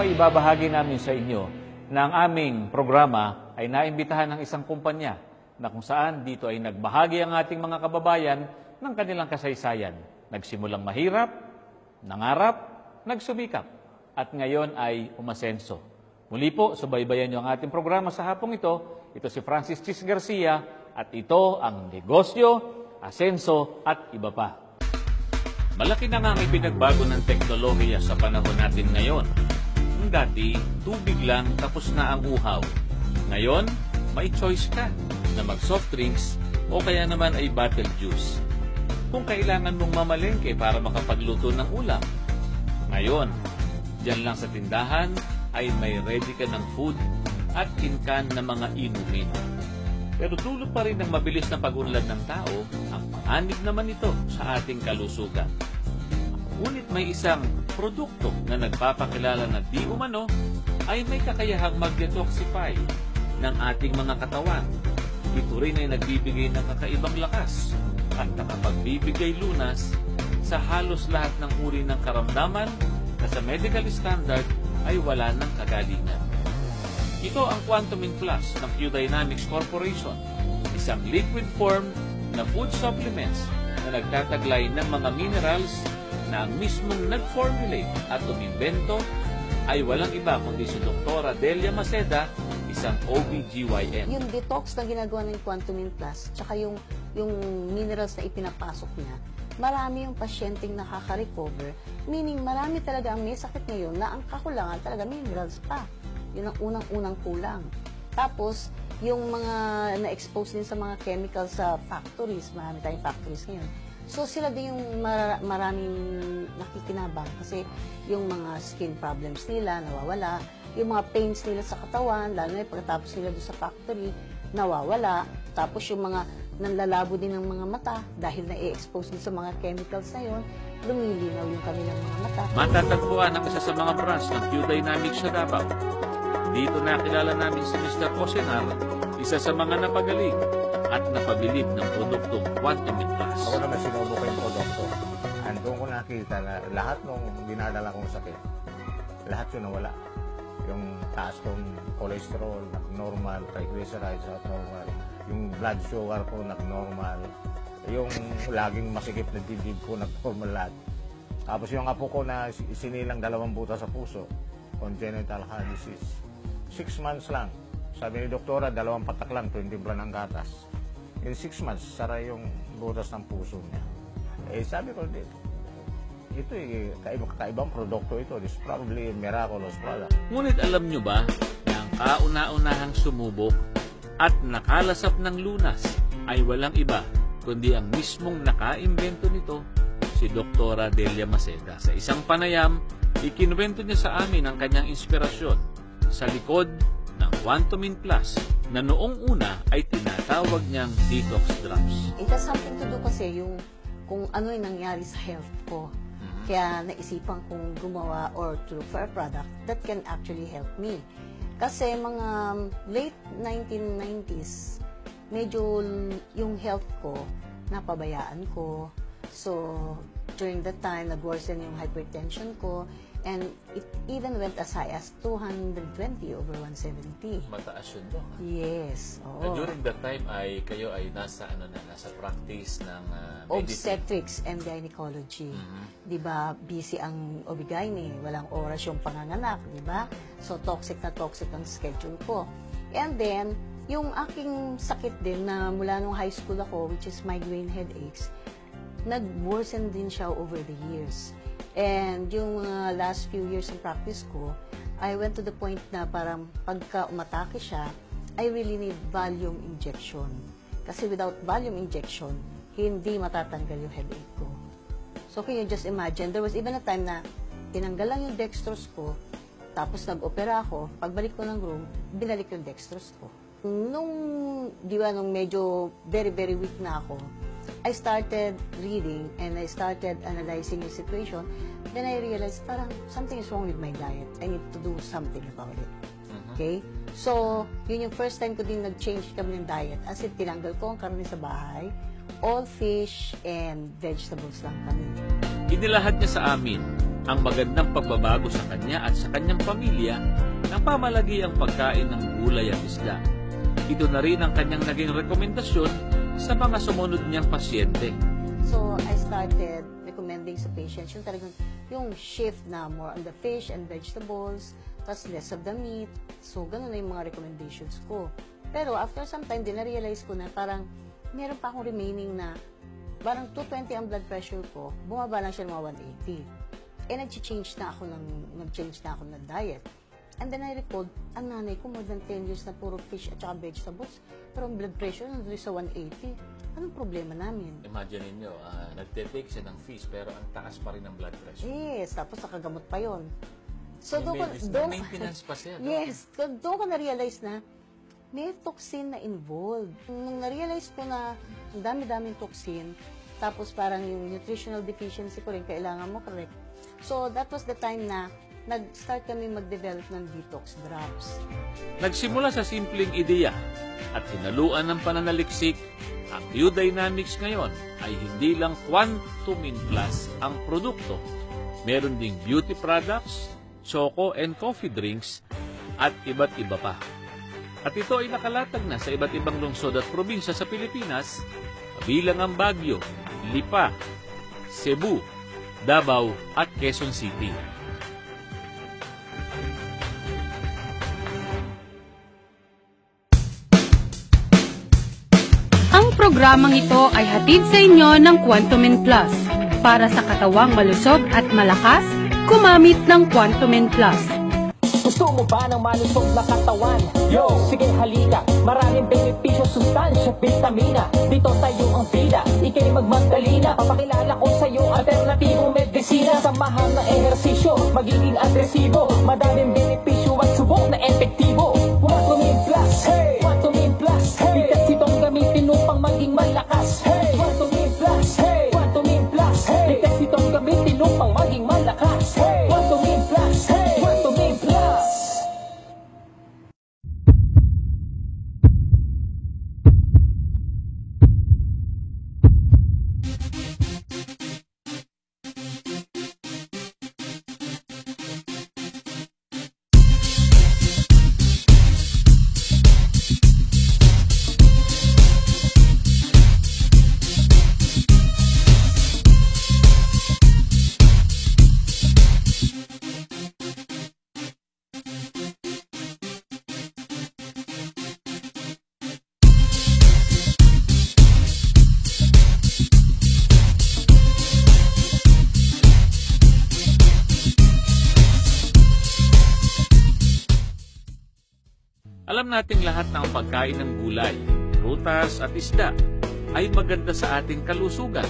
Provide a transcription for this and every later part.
ay ibabahagi namin sa inyo na ang aming programa ay naimbitahan ng isang kumpanya na kung saan dito ay nagbahagi ang ating mga kababayan ng kanilang kasaysayan. Nagsimulang mahirap, nangarap, nagsumikap, at ngayon ay umasenso. Muli po, subaybayan niyo ang ating programa sa hapong ito. Ito si Francis Chis Garcia at ito ang Negosyo, Asenso at iba pa. Malaki na nga ang ipinagbago ng teknolohiya sa panahon natin ngayon. Dati, tubig lang tapos na ang uhaw. Ngayon, may choice ka na mag-soft drinks o kaya naman ay bottled juice. Kung kailangan mong mamalengke para makapagluto ng ulam. Ngayon, dyan lang sa tindahan ay may ready ka ng food at in-can na mga inumin. Pero dulot pa rin ng mabilis na pag-unlad ng tao, ang panganib naman ito sa ating kalusugan. Ngunit may isang produkto na nagpapakilala na di umano ay may kakayahang mag-detoxify ng ating mga katawan. Ito rin ay nagbibigay ng kakaibang lakas at nakapagbibigay lunas sa halos lahat ng uri ng karamdaman na sa medical standard ay wala ng kagalingan. Ito ang Quantumin Plus ng Q Dynamics Corporation, isang liquid form na food supplements na nagtataglay ng mga minerals na ang mismong nag-formulate at umimbento ay walang iba kundi si Dr. Delia Maceda, isang OBGYN. Yung detox na ginagawa ng Quantumin Plus, tsaka yung minerals na ipinapasok niya, marami yung pasyenteng nakaka-recover, meaning marami talaga ang may sakit ngayon na ang kakulangan talaga minerals pa. Yun ang unang-unang kulang. Tapos, yung mga na-expose din sa mga chemicals sa factories, marami tayong factories ngayon. So, sila din yung maraming nakikinabang kasi yung mga skin problems nila nawawala, yung mga pains nila sa katawan, lalo na pagkatapos nila doon sa factory, nawawala. Tapos yung mga nanlalabo din ng mga mata dahil na-expose din sa mga chemicals na yun, lumilinaw yung kanilang mga mata. Matatagpuan ang isa sa mga branch ng Q Dynamics sa Davao. Dito nakilala namin si Mr. Osenar, isa sa mga napagaling at napabilib ng produktong Quantumin Plus. Ako naman sinubo ko yung produkto. Doon ko nakita na lahat ng dinadala kong sakit, lahat yun nawala. Yung taas kong cholesterol, nag-normal, triglycerides, normal. Yung blood sugar ko, nag-normal. Yung laging masikip na dibdib ko, nag-normal lahat. Tapos yung apo ko na sinilang 2 butas sa puso, congenital heart disease. 6 months lang. Sabi ni doktora, 2 patak lang, 20 bulan ang gatas. In 6 months, sara yung butas ng puso niya. Sabi ko, ito kakaibang produkto ito. This is probably a miraculous product. Ngunit alam nyo ba na ang kauna-unahang sumubok at nakalasap ng lunas ay walang iba kundi ang mismong nakaimbento nito, si Dr. Delia Maceda. Sa isang panayam, ikinuwento niya sa amin ang kanyang inspirasyon sa likod ng Quantumin Plus na noong una ay tinatawag niyang detox drops. It has something to do kasi yung kung ano yung nangyari sa health ko. Kaya naisipan kong gumawa or to look for a product that can actually help me. Kasi mga late 1990s, medyo yung health ko, napabayaan ko. So, during that time, nag-worsen yung hypertension ko. And it even went as high as 220/170. Mataas yun, Dok. Yes. Oo. During that time ay kayo ay nasa practice ng Obstetrics and gynecology. Di ba, busy ang OB-GYN, walang oras yung panganganak, di ba? So, toxic ang schedule ko. And then, yung aking sakit din na mula nung high school ako, which is migraine headaches, nag-worsen din siya over the years. And yung last few years ng practice ko, I went to the point na parang pagka umatake siya, I really need volume injection. Kasi without volume injection, hindi matatanggal yung headache ko. So can you just imagine, there was even a time na tinanggal lang yung dextrose ko, tapos nag-opera ako, pagbalik ko ng room, binalik yung dextrose ko. Nung medyo very, very weak na ako, I started reading and I started analyzing the situation. Then I realized parang something is wrong with my diet. I need to do something about it. Okay? So, yun yung first time ko din nag-change kami ng diet. As in, tinanggal ko ang karne sa bahay. All fish and vegetables lang kami. Inilahad niya sa amin ang magandang pagbabago sa kanya at sa kanyang pamilya ng pamalagi ang pagkain ng gulay at isda. Ito na rin ang kanyang naging rekomendasyon sa mga sumunod niyang pasyente. So, I started recommending sa patients yung talagang yung shift na more on the fish and vegetables, tas less of the meat. So, ganun na yung mga recommendations ko. Pero after some time, din na-realize ko na parang meron pa akong remaining na parang 220 ang blood pressure ko, bumaba lang siya ng mga 180. Nag-change na ako ng diet. And then I recalled, ang nanay ko more than 10 years na puro fish at saka vegetables, pero ang blood pressure nandun sa 180. Anong problema namin? Imagine ninyo, nagtitake siya ng fish pero ang taas pa rin ang blood pressure. Yes, tapos nakagamot pa yon. So, May maintenance pa siya. Yes, doon ko na-realize na may toxin na involved. Nung na-realize ko na ang dami-daming toxin, tapos parang yung nutritional deficiency ko rin, kailangan mo correct. So, that was the time na nag-start kami mag-develop ng detox drops. Nagsimula sa simpleng ideya at hinaluan ng pananaliksik, ang Biodynamics ngayon ay hindi lang Quantumin Plus ang produkto. Meron ding beauty products, choco and coffee drinks, at iba't iba pa. At ito ay nakalatag na sa iba't ibang lungsod at probinsya sa Pilipinas, kabilang ang Baguio, Lipa, Cebu, Davao at Quezon City. Ang programang ito ay hatid sa inyo ng Quantumin Plus. Para sa katawang malusog at malakas, gumamit ng Quantumin Plus. Gusto mo ba ng malusog na katawan? Yo, sige halika. Maraming benepisyo, sustansya, vitamina. Dito tayo ang bida, ikay magmandalina. Papakilala ko sa'yo alternatibong medisina. Samahan ng ehersisyo, magiging agresibo. Madaming benepisyo at subok na epektibo. Quantumin Plus, hey! Quantumin Plus, hey! Bigat itong gamitin upang maging malakas. Hey! Quantumin Plus, hey! Quantumin Plus, hey! Bigat itong gamitin upang maging malakas. Hey! Quantumin Plus, hey! Quantumin Plus. Alam nating lahat na ang pagkain ng gulay, prutas at isda ay maganda sa ating kalusugan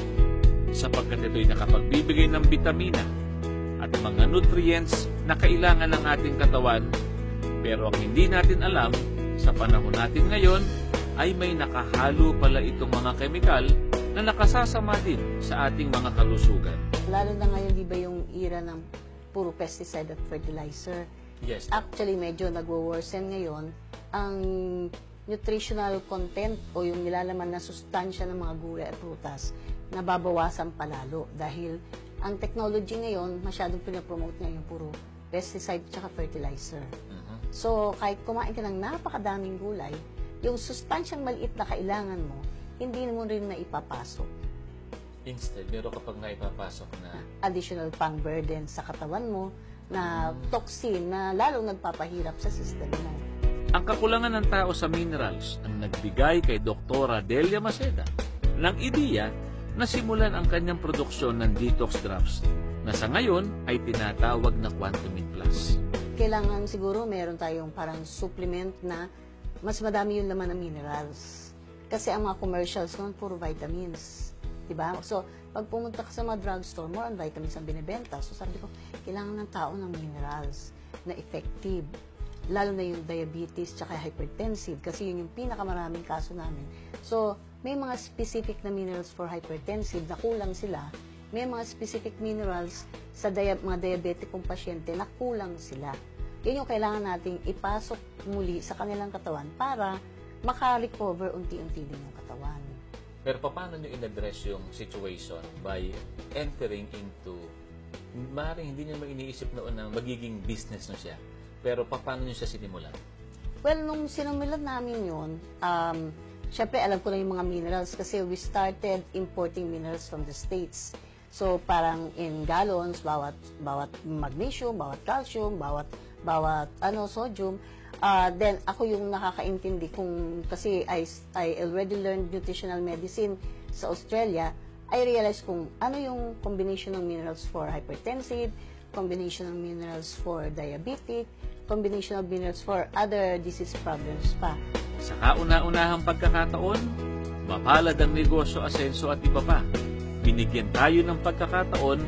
sapagkat ito'y nakapagbibigay ng bitamina at mga nutrients na kailangan ng ating katawan. Pero ang hindi natin alam, sa panahon natin ngayon, ay may nakahalo pala itong mga kemikal na nakasasama din sa ating mga kalusugan. Lalo na ngayon, di ba yung era ng puro pesticide at fertilizer? Yes. Actually, medyo nagwo-worsen ngayon ang nutritional content o yung nilalaman na sustansya ng mga gulay at prutas nababawasan palalo dahil ang technology ngayon masyadong pinapromote niya yung puro pesticide at fertilizer. So, kahit kumain ka ng napakadaming gulay, yung sustansyang maliit na kailangan mo, hindi mo rin na ipapasok. Instead, meron kapag na ipapasok na Additional pang burden sa katawan mo na toxin na lalong nagpapahirap sa system mo. ang kakulangan ng tao sa minerals ang nagbigay kay Dr. Delia Maceda ng ideya na simulan ang kanyang produksyon ng detox drops na sa ngayon ay tinatawag na Quantumin Plus. Kailangan siguro meron tayong parang supplement na mas madami yung laman ng minerals. Kasi ang mga commercials naman puro vitamins. Diba? So, pag pumunta ka sa mga drugstore, more on vitamins ang binibenta. So, sabi ko, kailangan ng tao ng minerals na effective. Lalo na yung diabetes tsaka hypertensive kasi yun yung pinakamaraming kaso namin. So, may mga specific na minerals for hypertensive na kulang sila. May mga specific minerals sa mga diabetikong pasyente na kulang sila. Yun yung kailangan nating ipasok muli sa kanilang katawan para maka-recover unti-unti din yung katawan. Pero paano nyo in-address yung situation by entering into maaaring hindi niyo iniisip noon na magiging business na siya. Pero paano niyo siya sinimulan? Well, nung sinimulan namin yun, syempre alam ko na yung mga minerals kasi we started importing minerals from the States. So, parang in gallons, bawat magnesium, bawat calcium, bawat sodium. Then, ako yung nakakaintindi kasi I already learned nutritional medicine sa Australia. I realized kung ano yung combination ng minerals for hypertensive, combination ng minerals for diabetic, combination of minerals for other disease problems pa. Sa kauna-unahang pagkakataon, mapalad ang negosyo, asenso at iba pa. Binigyan tayo ng pagkakataon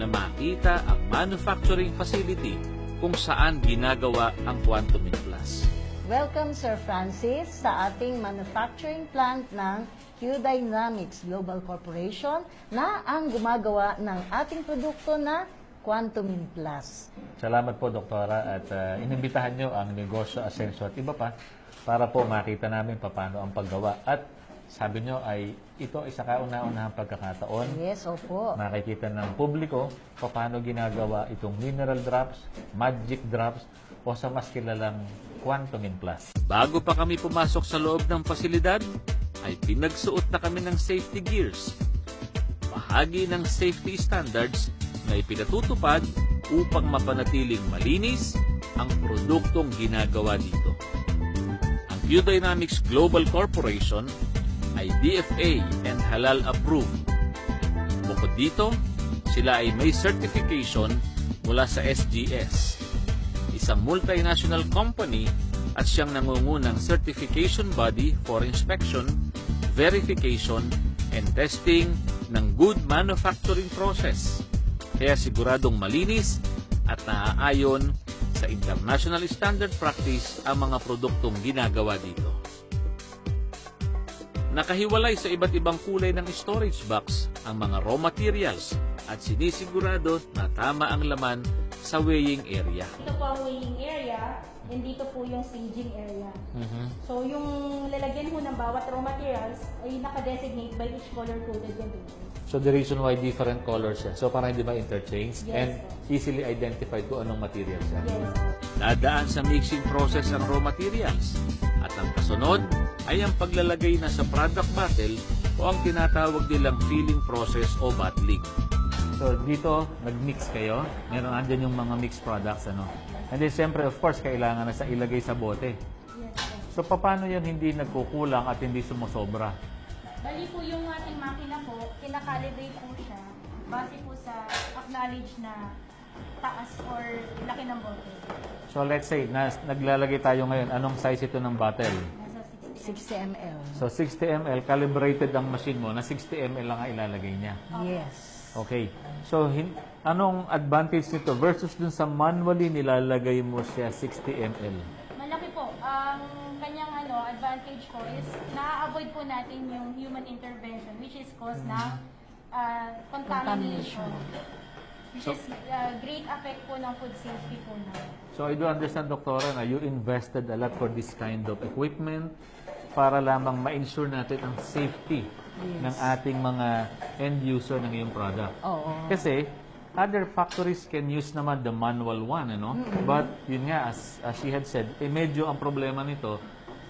na makita ang manufacturing facility kung saan ginagawa ang Quantum Plus. Welcome, Sir Francis, sa ating manufacturing plant ng Q Dynamics Global Corporation na ang gumagawa ng ating produkto na Quantum Plus. Salamat po, Doktora, at inimbitahan nyo ang negosyo, asenso at iba pa para po makita namin paano ang paggawa. At sabi nyo ay ito ay sa kauna-unahang pagkakataon. Yes, opo. Makikita ng publiko paano ginagawa itong mineral drops, magic drops, o sa mas kilalang Quantum Plus. Bago pa kami pumasok sa loob ng pasilidad, ay pinagsuot na kami ng safety gears. Bahagi ng safety standards na ipinatutupad upang mapanatiling malinis ang produktong ginagawa dito. Ang Q Dynamics Global Corporation ay DFA and Halal approved. Bukod dito, sila ay may certification mula sa SGS, isang multinational company at siyang nangungunang certification body for inspection, verification, and testing ng good manufacturing process. Kaya siguradong malinis at naaayon sa international standard practice ang mga produktong ginagawa dito. Nakahiwalay sa iba't ibang kulay ng storage box ang mga raw materials at sinisigurado na tama ang laman sa weighing area. Ito po ang weighing area, and dito po yung staging area. So yung lalagyan po ng bawat raw materials ay nakadesignate by each color-coded container. So the reason why different colors siya. So para hindi ma-interchange and easily identified kung anong material siya. Yes. Dadaan sa mixing process ang raw materials. At ang kasunod ay ang paglalagay na sa product bottle o ang tinatawag nilang filling process o bottling. So dito, nag-mix kayo. Meron andyan yung mga mixed products. And then siyempre, of course, kailangan na sa ilagay sa bote. So paano yun hindi nagkukulang at hindi sumusobra? Bali po yung ating makina po, kinakalibrate po siya base po sa acknowledge na taas or laki ng bottle. So let's say, naglalagay tayo ngayon, anong size ito ng bottle? Nasa 60 ml. So 60 ml, calibrated ang machine mo na 60 ml lang ang ilalagay niya. Yes. Okay. So anong advantage nito versus dun sa manually nilalagay mo siya 60 ml? Malaki po. Ang kanyang advantage po is na-avoid po natin yung human intervention which is cause ng contamination. Which is great effect po ng food safety po na. So I do understand, Doktora, na you invested a lot for this kind of equipment para lamang ma-ensure natin ang safety ng ating mga end user ng iyong product. Oo. Kasi other factories can use naman the manual one, But yun nga, as she had said, medyo ang problema nito,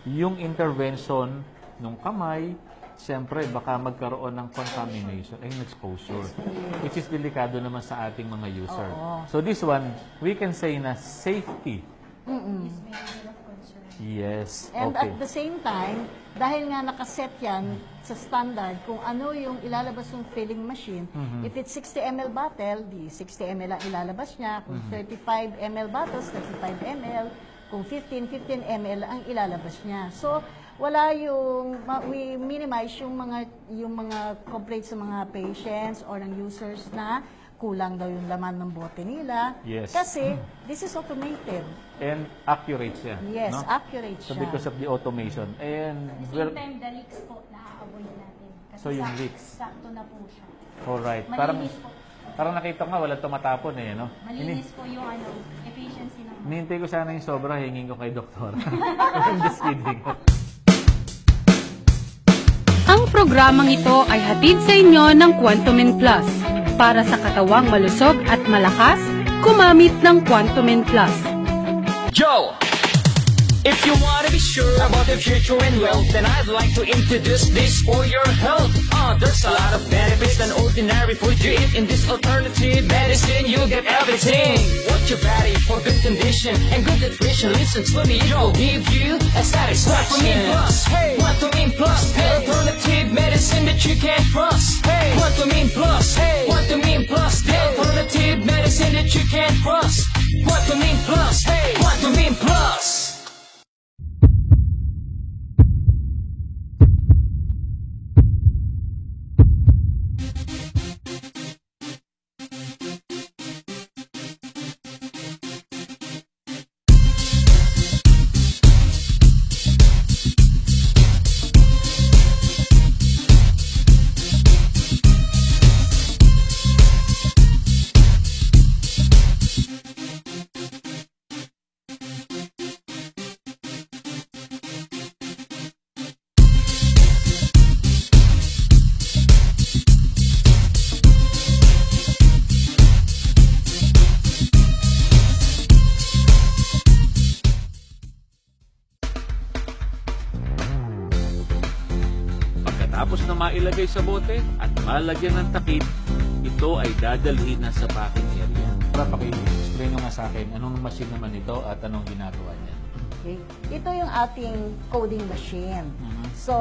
yung intervention ng kamay, siyempre baka magkaroon ng contamination and exposure, which is delikado naman sa ating mga user. So this one, we can say na safety. Is major of concern. Yes. And Okay. at the same time, dahil nga nakaset yan sa standard kung ano yung ilalabas ng filling machine, if it's 60 ml bottle, di 60 ml ang ilalabas niya. Kung 35 ml bottles, 35 ml. Kung 15 ml ang ilalabas niya. So, wala we minimize yung mga complaints sa mga patients or ng users na kulang daw yung laman ng bote nila. Yes. Kasi, this is automated. And accurate siya. Yes, no? accurate So siya. because of the automation. And At the same time, the leaks po na-avoid natin. Kasi So, yung leaks. sakto na po siya. alright. Malinis po. Parang nakita ko nga, walang tumatapon no? Malinis po yung efficiency ng Hinihintay ko sana yung sobra, hingin ko kay Doktor. I'm just kidding. Ang programang ito ay hatid sa inyo ng Quantum Plus. Para sa katawang malusog at malakas, gumamit ng Quantumin Plus. Yo! If you want to be sure about the future and wealth, then I'd like to introduce this for your health. There's a lot of benefits than ordinary food you eat. In this alternative medicine, you get everything. Watch your body for good condition and good nutrition. Listen to me, it'll give you a satisfaction. Quantumin Plus, hey. Alternative medicine that you can trust. Hey. Quantumin Plus, hey. Quantumin Plus, the alternative medicine that you can trust. Quantumin Plus, hey. Quantumin Plus. Tapos na mailagay sa bote at malagyan ng takip, ito ay dadalhin na sa packing area. Para paki-explain nyo nga sa akin, anong machine naman ito at anong ginagawa niya? Okay. Ito yung ating coding machine. So,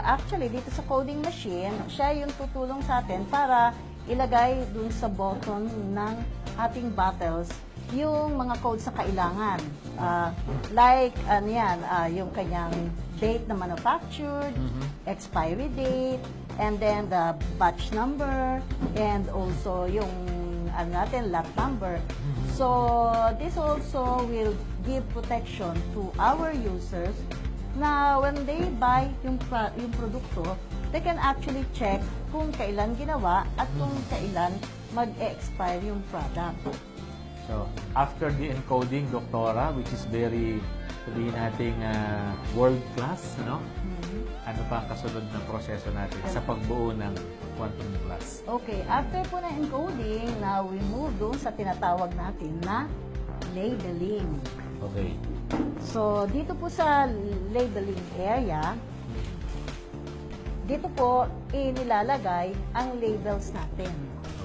actually, dito sa coding machine, siya yung tutulong sa atin para ilagay dun sa button ng ating bottles yung mga codes na kailangan. Like, yung kanyang date na manufactured, expiry date, and then the batch number, and also yung lot number. So, this also will give protection to our users na when they buy yung produkto, they can actually check kung kailan ginawa at kung kailan mag-expire yung product. So, after the encoding, Doktora, which is very, sabihin nating world-class, no? Ano pa ang kasunod ng proseso natin sa pagbuo ng Quantumin Plus? Okay, after po na encoding, now we move doon sa tinatawag natin na labeling. Okay. So, dito po sa labeling area, dito po inilalagay ang labels natin.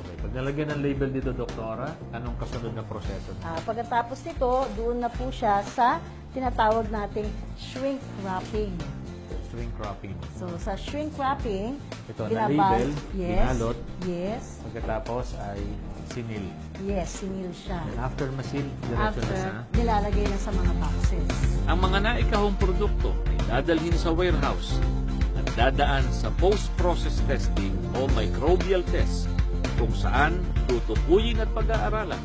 Okay. Pag nalagyan ng label dito, Doktora, anong kasunod na proseso? Pagkatapos nito, doon na po siya sa tinatawag nating shrink wrapping. Shrink wrapping. So, sa shrink wrapping, Ito, na-label, binalot. Yes. Pagkatapos ay sinil. Yes, sinil siya. And after masil, diretso na sa... nilalagay na sa mga boxes. Ang mga naikahong produkto ay dadalhin sa warehouse at dadaan sa post-process testing o microbial test kung saan tutukuyin at pag-aaralan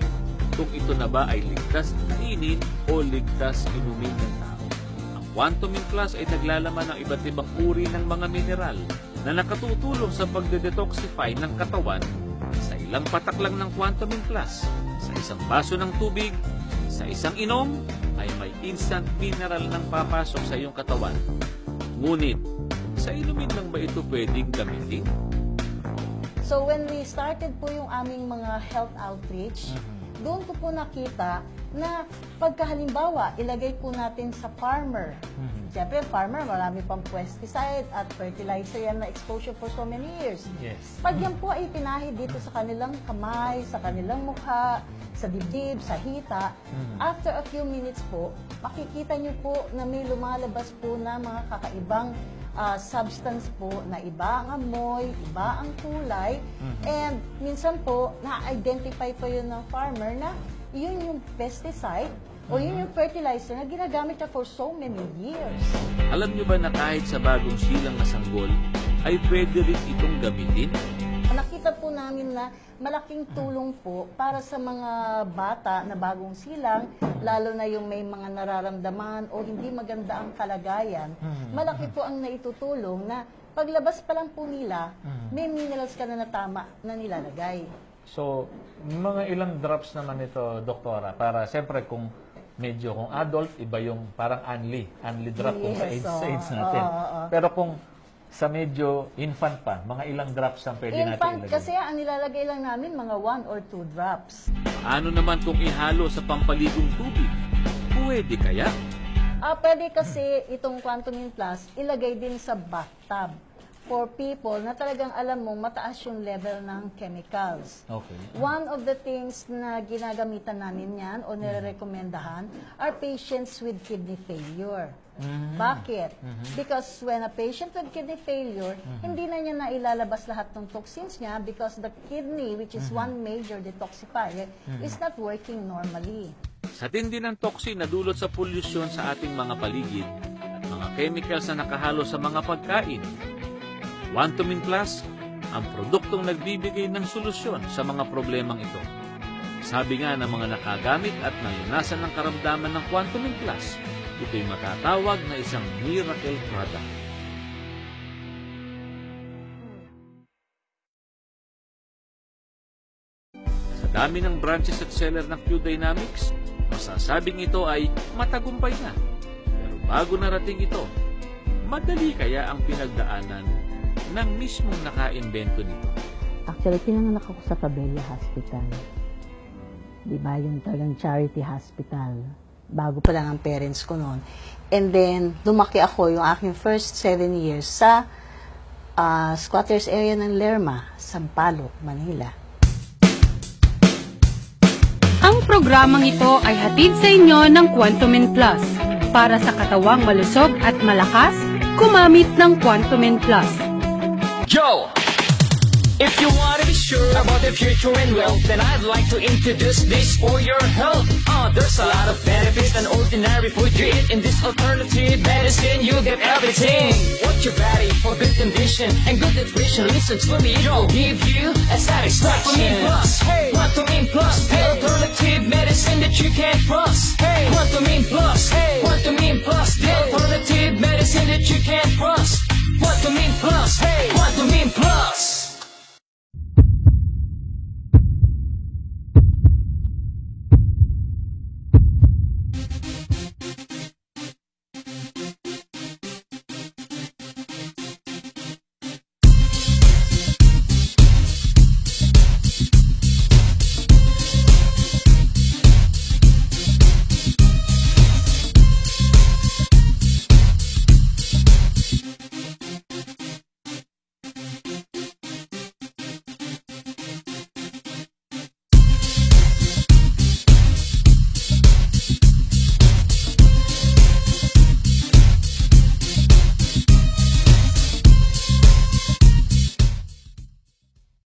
kung ito na ba ay ligtas kainin o ligtas inumin ng tao. Ang Quantumin Plus ay naglalaman ng iba't ibang uri ng mga mineral na nakatutulong sa pagde-detoxify ng katawan. Sa ilang patak lang ng Quantumin Plus, sa isang baso ng tubig, sa isang inom, ay may instant mineral ng papasok sa iyong katawan. Ngunit, sa inumin lang ba ito pwedeng gamitin? So when we started po yung aming mga health outreach, doon ko po nakita na pagkahalimbawa, ilagay po natin sa farmer. Siyempre, farmer, marami pang pesticide at fertilizer yan na exposure for so many years. Yes. Pag yan po ay pinahid dito sa kanilang kamay, sa kanilang mukha, sa dibdib, sa hita, after a few minutes po, makikita nyo po na may lumalabas po na mga kakaibang substance po na iba ang amoy, iba ang kulay, and minsan po, na-identify po yun ng farmer na yun yung pesticide o yun yung fertilizer na ginagamit niya for so many years. Alam nyo ba na kahit sa bagong silang na sanggol, ay pwede rin itong gamitin? Nakita po namin na malaking tulong po para sa mga bata na bagong silang, lalo na yung may mga nararamdaman o hindi maganda ang kalagayan. Malaki po ang naitutulong na paglabas pa lang po nila, may minerals ka na tama na nilalagay. So, mga ilang drops naman ito, Doktora, para siyempre kung medyo kung adult, iba yung parang anli drop kung sa age natin. Pero kung sa medyo infant pa, mga ilang drops ang pwede natin Infant, ilagay? kasi ang nilalagay lang namin mga 1 or 2 drops. Ano naman kung ihalo sa pampaligong tubig? Pwede kaya? Pwede kasi itong Quantumin Plus, ilagay din sa bathtub for people na talagang alam mong mataas yung level ng chemicals. Okay. One of the things na ginagamitan namin yan o nirerekomendahan are patients with kidney failure. Bakit? Because when a patient with kidney failure, hindi na niya nailalabas lahat ng toxins niya because the kidney, which is one major detoxifier, is not working normally. Sa tindi ng toxin na dulot sa polusyon sa ating mga paligid at mga chemicals na nakahalo sa mga pagkain, Quantumin Plus, ang produktong nagbibigay ng solusyon sa mga problemang ito. Sabi nga ng mga nakagamit at nalunasan ng karamdaman ng Quantumin Plus, ito'y matatawag na isang miracle product. Sa dami ng branches at seller ng Q Dynamics, masasabing ito ay matagumpay na. Pero bago narating ito, madali kaya ang pinagdaanan ng mismong naka-invento nito? Actually, pinanganak ako sa Cabella Hospital. Di ba, yung talagang charity hospital. Bago pa lang ang parents ko noon. And then, lumaki ako yung aking first 7 years sa squatters area ng Lerma, Sampaloc, Manila. Ang programang ito ay hatid sa inyo ng Quantumin Plus. Para sa katawang malusog at malakas, kumamit ng Quantumin Plus. Yo! If you want to be sure about the future and wealth, then I'd like to introduce this for your health. There's a lot of benefits than ordinary food you eat. In this alternative medicine, you get everything. Watch your body for good condition and good nutrition. Listen to me, it will give you a satisfaction. Quantumin Plus, hey. Quantumin Plus, hey. The alternative medicine that you can't trust. Hey. Quantumin Plus, hey. Quantumin Plus, the alternative medicine that you can't trust. Quantumin Plus, hey.